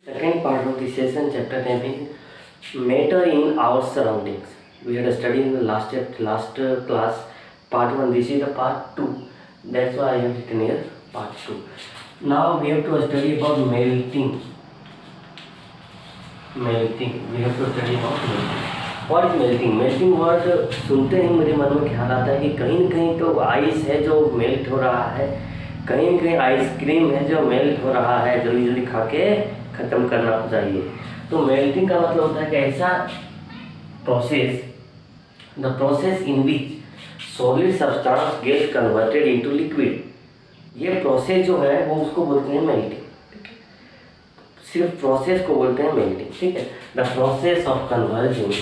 Second part of the session, chapter 10 is matter in our surroundings. We had a study in the last class, part 1. This is the part 2. That's why I have written here part 2. Now we have to study about melting. We have to study about melting. What is melting? Melting word सुनते ही मेरे मन में ख्याल आता है कि कहीं न कहीं तो आइस है जो मेल्ट हो रहा है, कहीं न कहीं आइसक्रीम है जो मेल्ट हो रहा है, जल्दी जल्दी खा के ख़त्म करना चाहिए। तो मेल्टिंग का मतलब होता है कि ऐसा process, the process in which solid substance get converted into liquid, ये प्रोसेस जो है वो उसको बोलते हैं मेल्टिंग। सिर्फ प्रोसेस को बोलते हैं मेल्टिंग, ठीक है। The process of conversion,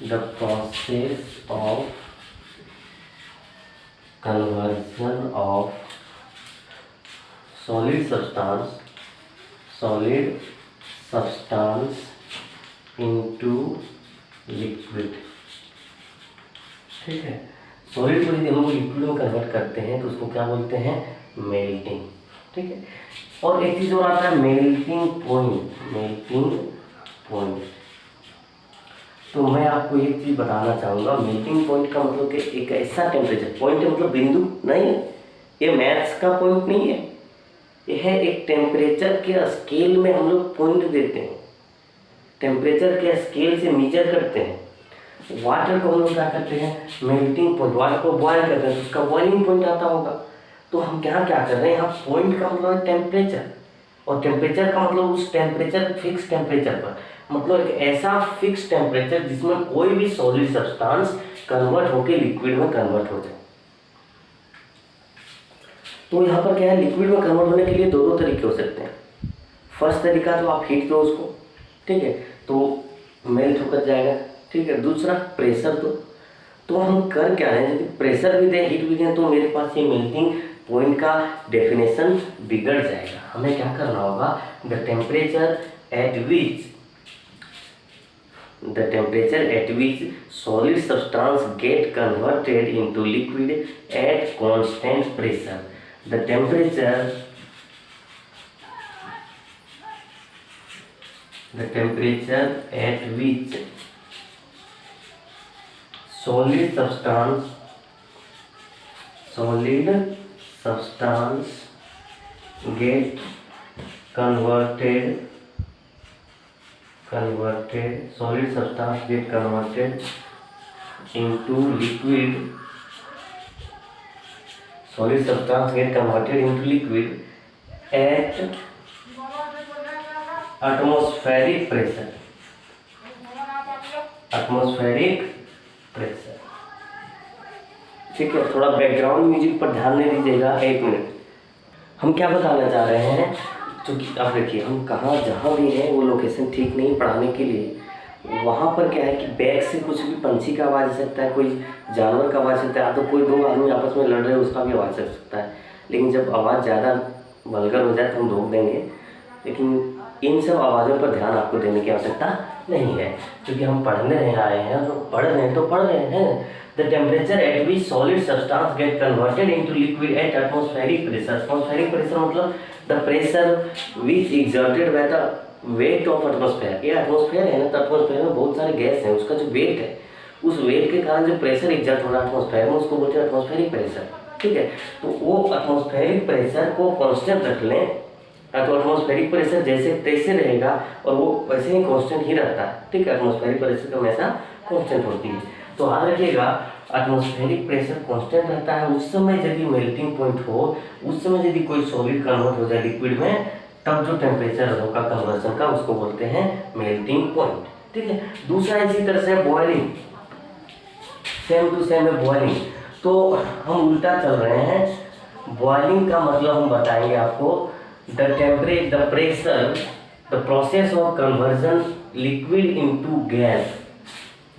the process of conversion of solid substance into liquid, ठीक है। सॉलिड को यदि हम लोग लिक्विड में कन्वर्ट करते हैं तो उसको क्या बोलते हैं? मेल्टिंग, ठीक है। और एक चीज़ और आता है मेल्टिंग पॉइंट। तो मैं आपको एक चीज़ बताना चाहूँगा, मेल्टिंग पॉइंट का मतलब कि एक ऐसा टेम्परेचर, पॉइंट मतलब बिंदु नहीं, ये मैथ्स का पॉइंट नहीं है, यह एक टेम्परेचर के स्केल में हम लोग पॉइंट देते हैं, टेम्परेचर के स्केल से मेजर करते हैं। वाटर को हम लोग क्या करते हैं? मेल्टिंग पॉइंट, वाटर को बॉयल करते हैं तो उसका बॉइलिंग पॉइंट आता होगा। तो हम क्या क्या कर रहे हैं यहाँ? पॉइंट का मतलब है टेम्परेचर, और टेम्परेचर का मतलब उस टेम्परेचर, फिक्स टेम्परेचर पर, मतलब एक ऐसा फिक्स टेम्परेचर जिसमें कोई भी सॉलिड सब्सटेंस कन्वर्ट होकर लिक्विड में कन्वर्ट हो जाए। तो यहाँ पर क्या है, लिक्विड में कन्वर्ट होने के लिए दो तरीके हो सकते हैं। फर्स्ट तरीका तो आप हीट दो उसको, ठीक है, तो मेल्ट होकर जाएगा, ठीक है। दूसरा प्रेशर दो। तो हम कर क्या रहे हैं, यदि प्रेशर भी दें, हीट भी दें, तो मेरे पास ये मेल्टिंग पॉइंट का डेफिनेशन बिगड़ जाएगा। हमें क्या करना होगा? The temperature at which solid substance get converted into liquid at constant pressure, the temperature at which solid substance get converted into liquid, solid substance get converted into liquid at atmospheric pressure, ठीक है। थोड़ा background music पर ध्यान नहीं दीजिएगा, 1 minute. हम क्या बताना चाह रहे हैं, क्योंकि अब देखिए हम कहाँ जहाँ भी हैं वो लोकेशन ठीक नहीं पढ़ाने के लिए। वहाँ पर क्या है कि बैक से कुछ भी पंछी का आवाज़ आ सकता है, कोई जानवर का आवाज़ आ सकता है, तो कोई 2 आदमी आपस में लड़ रहे हैं उसका भी आवाज़ आ सकता है। लेकिन जब आवाज़ ज़्यादा वल्गर हो जाए तो हम रोक देंगे, लेकिन इन सब आवाज़ों पर ध्यान आपको देने की आवश्यकता नहीं है, क्योंकि हम पढ़ने आए हैं, तो पढ़ रहे हैं। The temperature at which solid substance get converted into liquid at atmospheric pressure. Atmospheric pressure मतलब the pressure which exerted by the weight of atmosphere. ये एटमॉस्फेयर है ना, तो एटमॉस्फेयर में बहुत सारे गैस हैं, उसका जो वेट है, उस वेट के कारण जो प्रेशर एग्जर्ट हो रहा है एटमॉस्फेयर में, उसको बोलते हैं एटमॉस्फेरिक प्रेशर, ठीक है। तो वो एटमॉस्फेरिक प्रेशर को कांस्टेंट रख लें, तो एटमॉस्फेरिक प्रेशर जैसे तैसे रहेगा और वो वैसे ही कांस्टेंट ही रहता है, ठीक है। एटमॉस्फेरिक प्रेशर हमेशा कांस्टेंट होती है। तो याद रखिएगा, एटमॉस्फेरिक प्रेशर कांस्टेंट रहता है। उस समय यदि मेल्टिंग पॉइंट हो, उस समय यदि कोई सॉलिड कन्वर्ट हो जाए लिक्विड में, तब जो टेम्परेचर होगा कन्वर्जन का, उसको बोलते हैं मेल्टिंग पॉइंट, ठीक है। दूसरा इसी तरह से बॉइलिंग, सेम टू सेम है बॉइलिंग। तो हम उल्टा चल रहे हैं। बॉइलिंग का मतलब हम बताएंगे आपको, the process of conversion liquid into gas,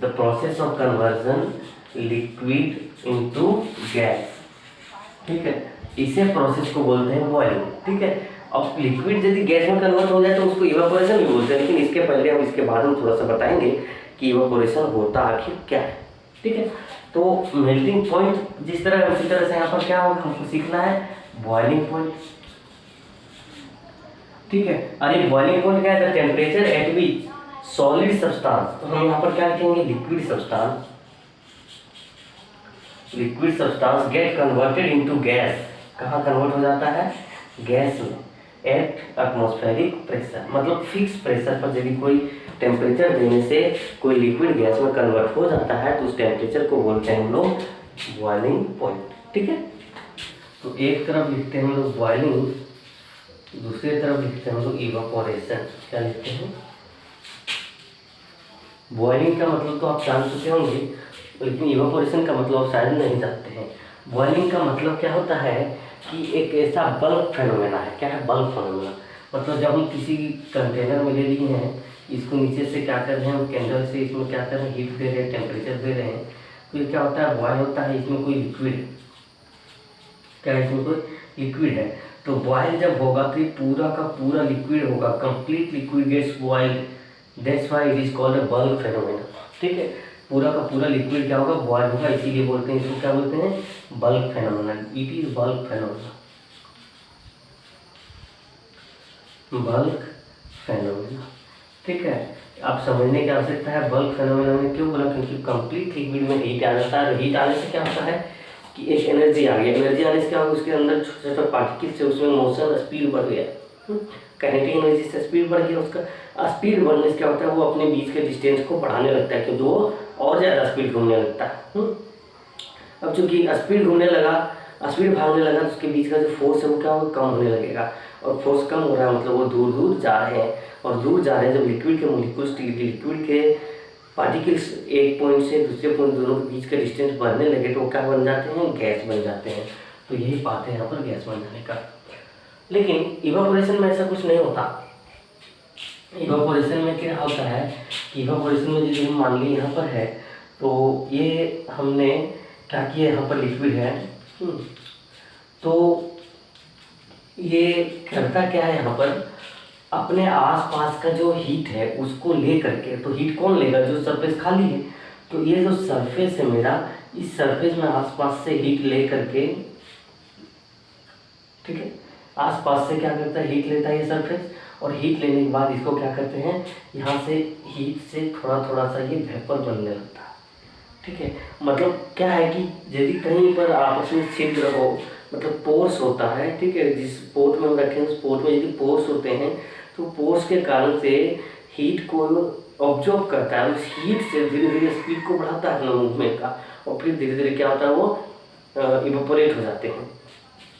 the process of conversion liquid into gas, ठीक है। इसे प्रोसेस को बोलते हैं बॉइलिंग, ठीक है। अब लिक्विड यदि गैस में कन्वर्ट हो जाए तो उसको इवेपोरेशन भी बोलते हैं, लेकिन इसके पहले हम इसके बाद हम थोड़ा सा बताएंगे कि इवेपोरेशन होता आखिर क्या है, ठीक है। तो मेल्टिंग पॉइंट जिस तरह उसी तरह से यहाँ पर क्या होगा, हमको सीखना है बॉइलिंग पॉइंट, ठीक है। अरे बॉइलिंग पॉइंट क्या है? The temperature at which solid substance, तो हम यहाँ पर क्या लिखेंगे? Liquid substance, liquid substance get converted into gas. कहाँ कन्वर्ट हो जाता है? गैस में। एट एटमॉस्फेरिक प्रेशर, मतलब फिक्स प्रेशर पर जब भी कोई टेम्परेचर देने से कोई लिक्विड गैस में कन्वर्ट हो जाता है तो उस टेम्परेचर को बोलते हैं हम लोग बॉइलिंग पॉइंट। ठीक है, तो एक तरफ लिखते हैं हम लोग बॉइलिंग, दूसरी तरफ लिखते हैं हम लोग इवापोरेशन। क्या लिखते हैं? बॉइलिंग का मतलब तो आप जान चुके होंगे, लेकिन इवापोरेशन का मतलब आप शायद नहीं जानते हैं। बॉइलिंग का मतलब क्या होता है कि एक ऐसा बल्क फेनोमेना है। क्या है? Bulk phenomena. मतलब जब हम किसी कंटेनर में ले लिए हैं, इसको नीचे से क्या कर रहे हैं, हम कैंडल से इसमें क्या कर रहे हैं? हीट दे रहे हैं, टेम्परेचर दे रहे हैं, तो ये क्या होता है? बॉयल होता है, इसमें कोई लिक्विड है। क्या इसमें कोई लिक्विड है? तो बॉयल जब होगा तो ये पूरा का पूरा लिक्विड होगा, complete liquid gets boiled, that's why it is called a bulk phenomena. ठीक है, पूरा का पूरा लिक्विड क्या होगा? बॉयल होगा, इसीलिए बोलते हैं इसको क्या बोलते हैं? Bulk phenomena. It is bulk phenomena, bulk phenomena. ठीक है, आप समझने की आवश्यकता है बल्क फेनोमेना में क्यों बोला? क्योंकि कंप्लीट लिक्विड में हीट आ जाता है, और हीट आने से क्या होता है कि एक एनर्जी आ गई। एनर्जी आने से क्या होगा? उसके अंदर छोटे छोटे पार्टिकल्स से उसमें मोशन स्पीड बढ़ गया, काइनेटिक एनर्जी से स्पीड बढ़ गया। उसका स्पीड बढ़ने से क्या होता है? वो अपने बीच के डिस्टेंस को बढ़ाने लगता है, क्योंकि वो और ज़्यादा स्पीड घूमने लगता है। अब चूंकि स्पीड घूमने लगा, स्पीड भागने लगा, तो उसके बीच का जो फोर्स है वो क्या होगा? कम होने लगेगा, और फोर्स कम हो रहा है मतलब वो दूर दूर जा रहे हैं, और दूर जा रहे हैं जब लिक्विड के मोलिक्यूल्स, लिक्विड के पार्टिकल्स एक पॉइंट से दूसरे पॉइंट दोनों के बीच का डिस्टेंस बढ़ने लगे तो वो क्या बन जाते हैं? गैस बन जाते हैं। तो यही बात है यहाँ पर गैस बन जाने का। लेकिन इवापोरेशन में ऐसा कुछ नहीं होता। इवापोरेशन में क्या होता है कि इवापोरेशन में जैसे मान ली यहाँ पर है, तो ये हमने क्या किया, यहाँ पर लिक्विड है, तो ये करता क्या है? यहाँ पर अपने आसपास का जो हीट है उसको ले करके, तो हीट कौन लेगा? जो सरफेस खाली है, तो ये जो सरफेस है मेरा, इस सरफेस में आसपास से हीट ले करके, ठीक है, आसपास से क्या करता है? हीट लेता है ये सरफेस, और हीट लेने के बाद इसको क्या करते हैं? यहाँ से हीट से थोड़ा थोड़ा सा ये वेपर बनने लगता है। ठीक है, मतलब क्या है कि यदि कहीं पर आपस में छिद्र हो, मतलब पोर्स होता है, ठीक है, जिस पोर्ट में हम रखें उस पोर्ट में यदि पोर्स होते हैं, तो पोर्स के कारण से हीट को ऑब्जॉर्व करता है, उस हीट से धीरे धीरे स्पीड को बढ़ाता है मूवमेंट का, और फिर धीरे धीरे क्या होता है? वो इवेपोरेट हो जाते हैं,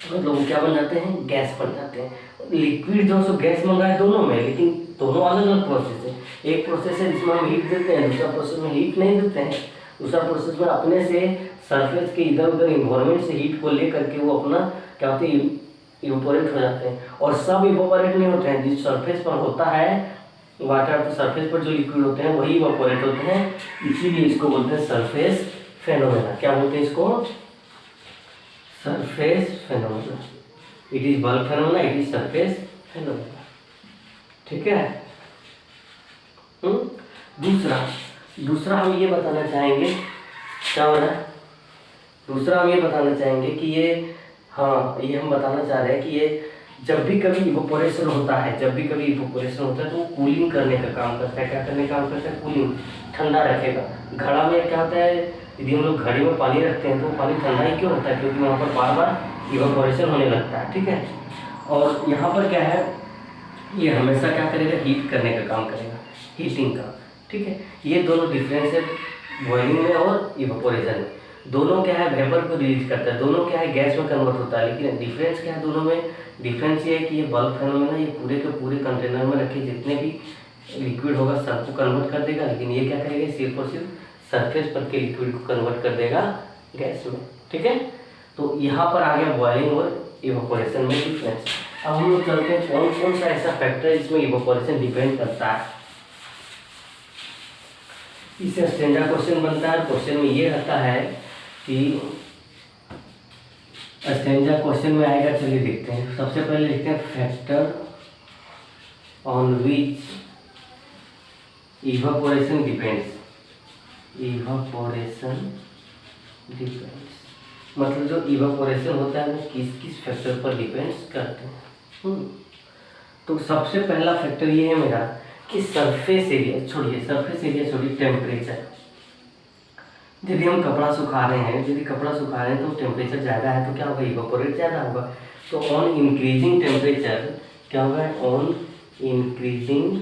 मतलब वो क्या बन जाते हैं? गैस बन जाते हैं। लिक्विड जो सो गैस बन रहा है दोनों में, लेकिन दोनों अलग अलग प्रोसेस है। एक प्रोसेस है जिसमें हम हीट देते हैं, दूसरा प्रोसेस में हीट नहीं देते हैं। दूसरा प्रोसेस में अपने से सरफेस के इधर उधर इन्वायरमेंट से हीट को ले करके वो अपना क्या होते हैं? इवेपोरेट हो जाते हैं। और सब इवेपोरेट नहीं होते हैं, जिस सरफेस पर होता है वाटर, तो सरफेस पर जो लिक्विड होते हैं वही इवेपोरेट होते हैं, इसीलिए इसको बोलते हैं सरफेस फेनोमेना। क्या बोलते हैं इसको? Surface phenomena. It is bulk phenomena, it is surface phenomena. ठीक है। दूसरा हम ये बताना चाहेंगे, क्या हो रहा है? दूसरा हम ये बताना चाहेंगे कि ये, हाँ, ये हम बताना चाह रहे हैं कि ये जब भी कभी इवेपोरेशन होता है, तो वो कूलिंग करने का काम करता है। क्या करने का काम करता है? कूलिंग, ठंडा रखेगा। घड़ा में क्या होता है? यदि हम लोग घड़े में पानी रखते हैं तो पानी ठंडा ही क्यों होता है? क्योंकि वहाँ पर बार बार इवेपोरेशन होने लगता है। ठीक है, और यहाँ पर क्या है? ये हमेशा क्या करेगा? हीट करने का काम करेगा, हीटिंग का। ठीक है, ये दोनों डिफरेंस है बॉइलिंग में और इवेपोरेशन में। दोनों क्या है? वेपर को रिलीज करता है, दोनों क्या है? गैस में कन्वर्ट होता है। लेकिन डिफरेंस क्या है दोनों में? डिफरेंस ये है कि ये बल्क फेनोमेना ये पूरे के पूरे कंटेनर में रखे जितने भी लिक्विड होगा सबको कन्वर्ट कर देगा, लेकिन ये क्या करेगा? सिर्फ और सिर्फ सरफेस पर के लिक्विड को कन्वर्ट कर देगा गैस में। ठीक है, तो यहाँ पर आ गया बॉइलिंग और इवेपोरेशन में डिफरेंस। अब हम लोग चलते हैं कौन कौन सा ऐसा फैक्टर है जिसमें इवेपोरेशन डिपेंड करता है। इससे स्टैंडर्ड क्वेश्चन बनता है। क्वेश्चन में ये रहता है कि स्टैंडर्ड क्वेश्चन में आएगा, चलिए देखते हैं। सबसे पहले लिखते हैं factor on which evaporation depends. Evaporation depends मतलब जो इवेपोरेशन होता है वो किस किस फैक्टर पर डिपेंड्स करते हैं। तो सबसे पहला फैक्टर ये है मेरा कि सरफेस एरिया छोड़िए टेम्परेचर। यदि हम कपड़ा सुखा रहे हैं, तो टेम्परेचर ज़्यादा है तो क्या होगा, इवापोरेट ज़्यादा होगा। तो ऑन इंक्रीजिंग टेम्परेचर क्या होगा, ऑन इंक्रीजिंग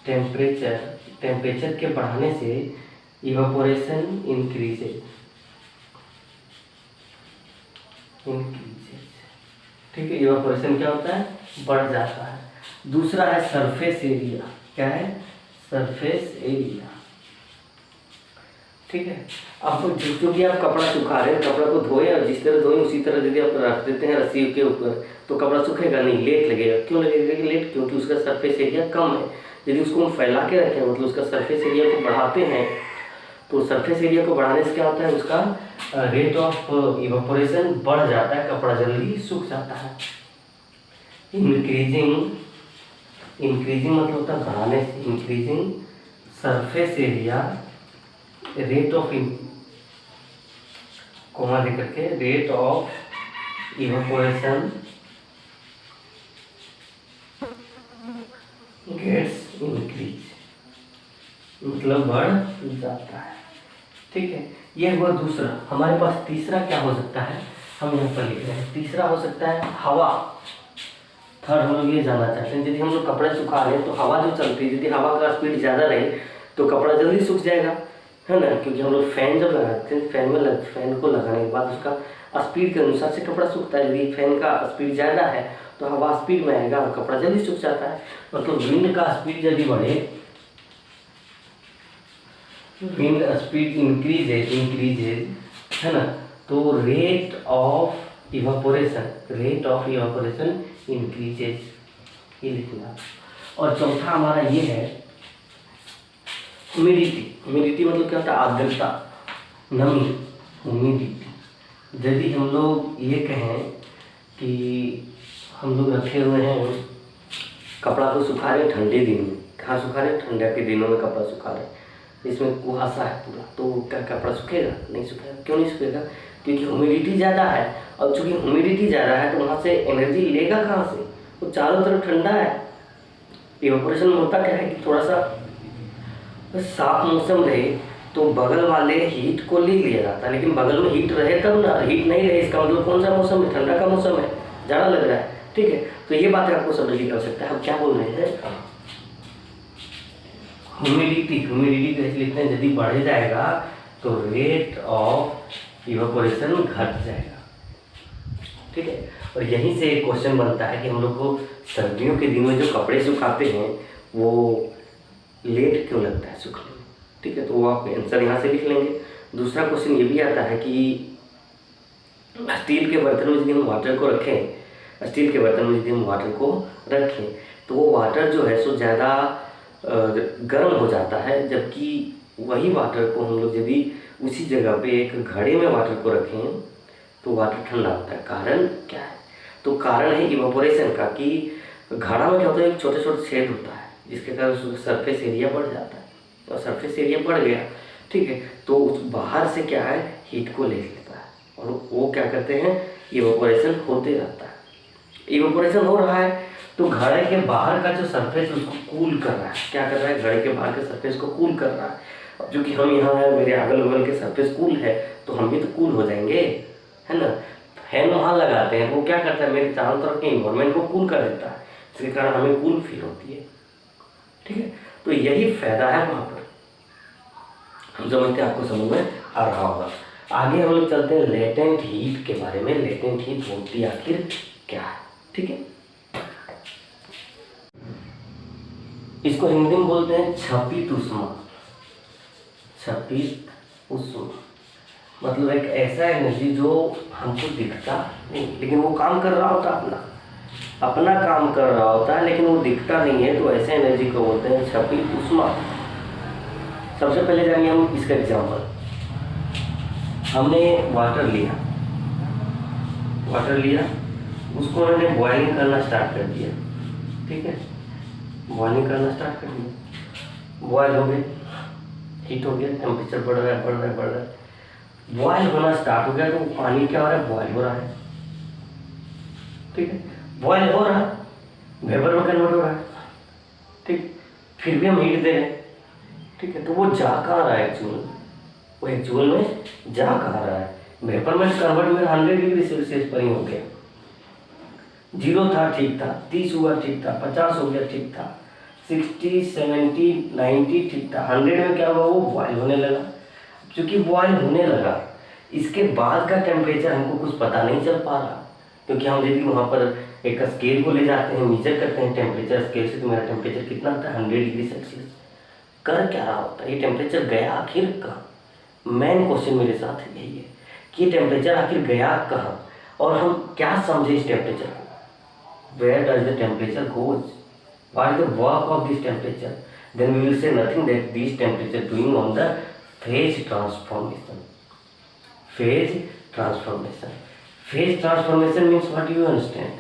टेम्परेचर के बढ़ाने से इवापोरेशन इंक्रीजेज। ठीक है, इवापोरेशन क्या होता है, बढ़ जाता है। दूसरा है सरफेस एरिया। क्या है, सरफेस एरिया। ठीक है, अब जो भी आप कपड़ा सुखा रहे हैं, कपड़ा को धोए और जिस तरह धोए उसी तरह यदि आप रख देते हैं रस्सी के ऊपर तो कपड़ा सूखेगा नहीं, लेट लगेगा। क्यों लगेगा लेट, क्योंकि उसका सरफेस एरिया कम है। यदि उसको हम फैला के रखें, मतलब उसका सरफेस एरिया को बढ़ाते हैं, तो सरफेस एरिया को बढ़ाने से क्या होता है, उसका रेट ऑफ इवापोरेशन बढ़ जाता है, कपड़ा जल्दी सूख जाता है। इंक्रीजिंग मतलब होता है बढ़ाने से, increasing surface area rate of कोमा देकर के rate of evaporation gets increase, मतलब बढ़ जाता है। ठीक है, यह हुआ दूसरा। हमारे पास तीसरा क्या हो सकता है, हम यहाँ पर लिख रहे हैं। तीसरा हो सकता है हवा। थर्ड हम लोग ये जानना चाहते हैं, यदि हम लोग कपड़े सुखा रहे हैं तो हवा जो चलती है, यदि हवा का स्पीड ज़्यादा रहे तो कपड़ा जल्दी सूख जाएगा, है ना। क्योंकि हम लोग फैन जब लगाते हैं, फैन को लगाने के बाद उसका स्पीड के अनुसार से कपड़ा सूखता है। यदि फैन का स्पीड ज़्यादा है तो हवा स्पीड में आएगा और कपड़ा जल्दी सूख जाता है। मतलब विंड का स्पीड यदि बढ़े, विंड स्पीड इंक्रीजेज, है ना, तो रेट ऑफ इवापोरेशन इंक्रीजेज, ये लिखना। और चौथा हमारा ये है ह्यूमिडिटी मतलब क्या होता है, आर्द्रता, नमी, ह्यूमिडिटी। यदि हम लोग ये कहें कि हम लोग रखे हुए हैं कपड़ा को सुखा रहे ठंडे दिन में, कहाँ सुखा रहे, ठंडा के दिनों में कपड़ा सुखा रहे, इसमें कुहासा है पूरा, तो क्या कपड़ा सूखेगा, नहीं सूखेगा। क्यों नहीं सूखेगा, क्योंकि ह्यूमिडिटी ज़्यादा है। और चूँकि ह्यूमिडिटी ज़्यादा है तो वहाँ से एनर्जी लेगा कहाँ से, वो चारों तरफ ठंडा है। इवापोरेशन में होता क्या है कि थोड़ा सा साफ मौसम रहे तो बगल वाले हीट को ले लिया जाता है, लेकिन बगल में हीट रहे तब ना, हीट नहीं रहे इसका मतलब कौन सा मौसम है, ठंडा का मौसम है, ज़्यादा लग रहा है। ठीक है, तो ये बात आपको समझ की आवश्यकता है। हम क्या बोल रहे हैं, ह्यूमिडिटी कैसे लिखते हैं, यदि बढ़ जाएगा तो रेट ऑफ इवापोरेशन घट जाएगा। ठीक है, और यहीं से एक क्वेश्चन बनता है कि हम लोग को सर्दियों के दिन में जो कपड़े सुखाते हैं वो लेट क्यों लगता है सूखने में। ठीक है, तो वो आप आंसर यहाँ से लिख लेंगे। दूसरा क्वेश्चन ये भी आता है कि स्टील के बर्तन में यदि हम वाटर को रखें, तो वो वाटर जो है सो ज़्यादा गर्म हो जाता है, जबकि वही वाटर को हम लोग यदि उसी जगह पे एक घड़े में वाटर को रखें तो वाटर ठंडा होता है। कारण क्या है, तो कारण है इवापोरेशन का, कि घड़ा में क्या होता है, एक छोटे छोटे छेद होता है जिसके कारण उसका सरफेस एरिया बढ़ जाता है, और सरफेस एरिया बढ़ गया, ठीक है, तो उस बाहर से क्या है, हीट को ले लेता है और वो क्या करते हैं, इवापोरेशन होते रहता है। इवापोरेशन हो रहा है तो घड़े के बाहर का जो सरफेस उसको कूल कर रहा है। क्या कर रहा है, घड़े के बाहर के सरफेस को कूल कर रहा है। अब चूँकि हम यहाँ हैं, मेरे अगल बगल के सरफेस कूल है तो हम भी तो कूल हो जाएंगे, है ना। फैन वहाँ लगाते हैं, वो क्या करता है, मेरे चारों तरफ के इन्वायरमेंट को कूल कर देता है, जिसके कारण हमें कूल फील होती है। ठीक है, तो यही फायदा है वहाँ पर। हम समझते हैं, आपको समझ में आ रहा होगा। आगे हम लोग चलते हैं लेटेंट हीट के बारे में। लेटेंट हीट होती आखिर क्या है, ठीक है। इसको हिंदी में बोलते हैं छपित ऊष्मा। छपित ऊष्मा मतलब एक ऐसा एनर्जी जो हमको दिखता नहीं, लेकिन वो काम कर रहा होता, अपना काम कर रहा होता है, लेकिन वो दिखता नहीं है, तो ऐसे एनर्जी को बोलते हैं छपित ऊष्मा। सबसे पहले जानिए हम इसका एग्जाम्पल। हमने वाटर लिया, उसको हमने बॉइलिंग करना स्टार्ट कर दिया, ठीक है, बॉइलिंग करना स्टार्ट कर दिया, बॉयल हो गए, हीट हो गया, टेम्परेचर बढ़ रहा है, बॉयल होना स्टार्ट हो गया, तो पानी क्या हो रहा है, बॉयल हो रहा है, ठीक है, बॉयल हो रहा, वेपर में कन्वर्ट हो रहा है, ठीक, फिर भी हम हीट दे रहे हैं, ठीक है। तो वो जा कहाँ रहा है एक्चुअल, वो एक्चुअल में जा कहाँ रहा है, वेपर में कन्वर्ट मेरा 100 डिग्री सेल्सियस पर ही हो गया। 0 था ठीक था, 30 हुआ ठीक था, 50 हो गया ठीक था, 60, 70, 90 ठीक था, 100 में क्या हुआ, वो बॉयल होने लगा। क्योंकि बॉयल होने लगा, इसके बाद का टेम्परेचर हमको कुछ पता नहीं चल पा रहा, क्योंकि हम यदि वहाँ पर एक स्केल को ले जाते हैं, मीजर करते हैं टेम्परेचर स्केल से, तो मेरा टेम्परेचर कितना था, 100 डिग्री सेल्सियस। कर क्या रहा होता है ये टेम्परेचर, गया आखिर कहाँ? मेन क्वेश्चन मेरे साथ यही है कि ये टेम्परेचर आखिर गया कहाँ, और हम क्या समझे इस टेम्परेचर को, where does the temperature goes, what is the work of this temperature, then we will say nothing that this temperature doing on the phase transformation. Phase transformation, phase transformation means what you understand,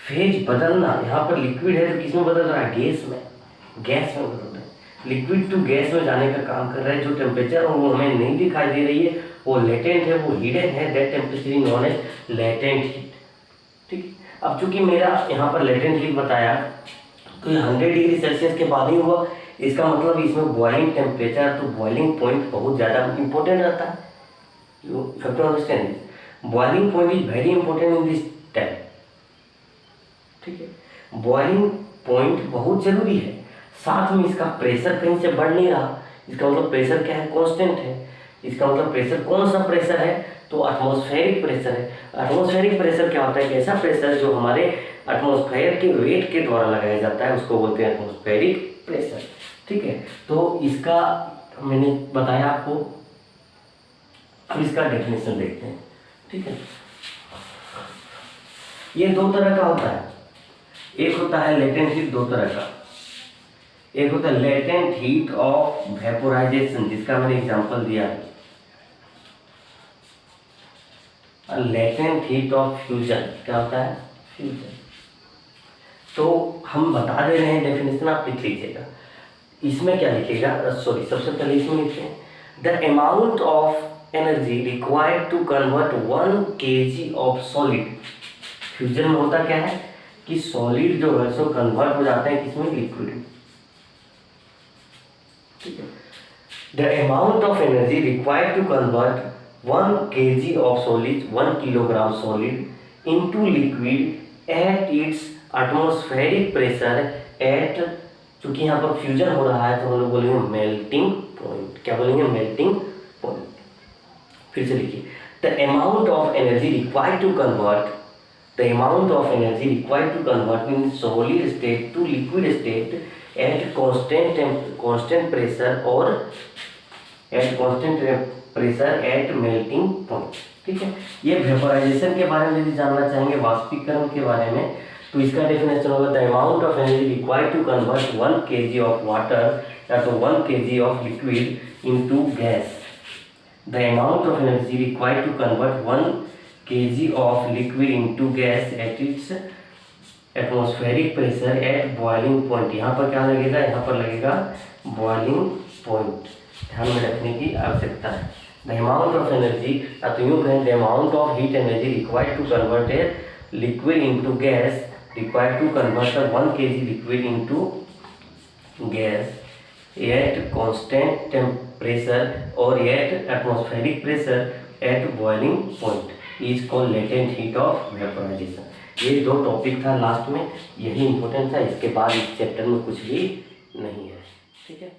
phase बदलना। यहाँ पर liquid है तो किसमें बदल रहा है, gas में, गैस में बदल रहा है, लिक्विड टू गैस में जाने का काम कर रहा है। जो टेम्परेचर वो हमें नहीं दिखाई दे रही है, वो लेटेंट है, वो हिडन है, that temperature is known as latent heat, ठीक। अब चूंकि मेरा यहाँ पर लेटेंट हीट बताया, तो ये 100 डिग्री सेल्सियस के बाद ही हुआ, इसका मतलब इसमें बॉइलिंग टेम्परेचर, तो बॉइलिंग पॉइंट बहुत ज़्यादा इंपॉर्टेंट रहता है। You have to understand this, boiling point is very important in this time, ठीक है। बॉइलिंग पॉइंट बहुत जरूरी है, साथ में इसका प्रेशर कहीं से बढ़ नहीं रहा, इसका मतलब प्रेशर क्या है, कांस्टेंट है। इसका मतलब प्रेशर कौन सा प्रेशर है, तो एटमॉस्फेरिक प्रेशर है। एटमॉस्फेरिक प्रेशर क्या होता है, एक ऐसा प्रेशर जो हमारे एटमॉस्फेयर के वेट के द्वारा लगाया जाता है, उसको बोलते हैं एटमॉस्फेरिक प्रेशर, ठीक है। तो इसका मैंने बताया आपको, अब इसका डेफिनेशन देखते हैं, ठीक है। ये दो तरह का होता है, एक होता है लेटेंट हीट, दो तरह का, एक होता है लेटेंट हीट ऑफ वेपोराइजेशन, जिसका मैंने एग्जांपल दिया है, लेटेंट हीट ऑफ फ्यूजन। क्या होता है, फ्यूजन। तो हम बता दे रहे हैं डेफिनेशन, आप लिख लीजिएगा। इसमें क्या लिखेगा, सॉरी सबसे पहले इसमें लिखते हैं, the amount of energy required to convert 1 kg of solid. Fusion में होता क्या है कि सॉलिड जो है सो कन्वर्ट हो जाते हैं किसमें, लिक्विड, ठीक है। The amount of energy required to convert 1 kg of solid, 1 kilogram solid into liquid at its atmospheric pressure at, चूंकि यहाँ पर फ्यूजन हो रहा है तो हम लोग बोलेंगे मेल्टिंग पॉइंट। क्या बोलेंगे, मेल्टिंग पॉइंट। फिर से लिखिए, the amount of energy required to convert, the amount of energy required to convert in solid state to liquid state at constant pressure or at constant pressure at melting point, ठीक है। ये vaporisation के बारे में यदि जानना चाहेंगे, वाष्पीकरण के बारे में, तो इसका डेफिनेशन होगा the amount of energy required to convert 1 kg of water या तो 1 kg of liquid into gas. The amount of energy required to convert 1 kg of liquid into gas at its atmospheric pressure at boiling point। यहाँ पर क्या लगेगा, यहाँ पर लगेगा boiling point, ध्यान में रखने की आवश्यकता है। The amount of energy, या तो यूँ कहें the amount of heat energy required to convert a liquid into gas, required to convert a 1 kg liquid into gas at constant temperature or at atmospheric pressure at boiling point is called latent heat of vaporisation. ये दो topic था last में, यही important था, इसके बाद इस chapter में कुछ भी नहीं है, ठीक है।